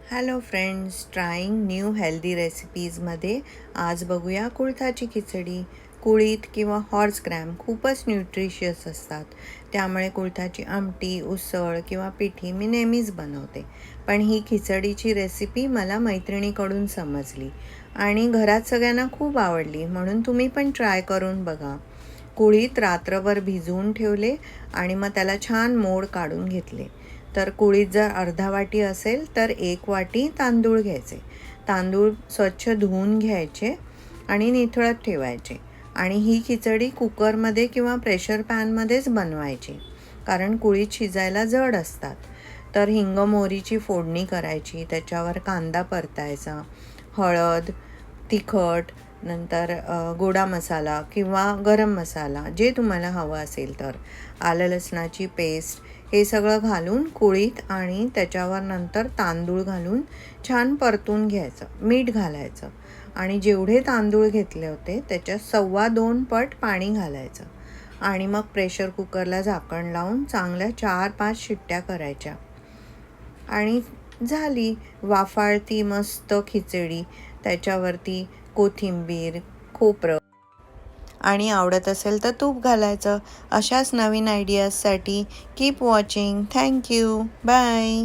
Hello friends, trying new healthy रेसिपीजमध्ये आज बघूया कुळथाची खिचडी. कुळीथ किंवा हॉर्स ग्रॅम खूपच न्यूट्रिशियस असतात. त्यामुळे कुळथाची आमटी, उसळ किंवा पिठी मी नेहमीच बनवते. पण ही खिचडीची रेसिपी मला मैत्रिणीकडून समजली आणि घरात सगळ्यांना खूप आवडली, म्हणून तुम्ही पण ट्राय करून बघा. कुळीथ रात्रभर भिजवून ठेवले आणि मग त्याला छान मोड काढून घेतले. तर कुळीथ जर अर्धा वाटी असेल तर 1 वाटी तांदूळ घ्यायचे. तांदूळ स्वच्छ धुवून घ्यायचे आणि निथळत ठेवायचे. आणि ही खिचडी कुकरमध्ये किंवा प्रेशर पॅनमध्येच बनवायची, कारण कुळीथ शिजायला जड असतात. तर हिंग मोहरीची फोडणी करायची, त्याच्यावर कांदा परतायचा, हळद, तिखट, नंतर गोडा मसाला किंवा गरम मसाला जे तुम्हाला हवं असेल तर, आलं लसणाची पेस्ट, हे सगळं घालून कुळीथ आणि त्याच्यावर नंतर तांदूळ घालून छान परतून घ्यायचं. मीठ घालायचं आणि जेवढे तांदूळ घेतले होते त्याच्या 2.25 पट पाणी घालायचं आणि मग प्रेशर कुकरला झाकण लावून चांगल्या 4-5 शिट्ट्या करायच्या आणि झाली वाफाळती मस्त खिचडी. त्याच्यावरती कोथिंबीर, खोबरं आणि आवडत असेल तर तूप घालायचं. अशाच नवीन आयडियाजसाठी कीप वॉचिंग. थँक्यू. बाय.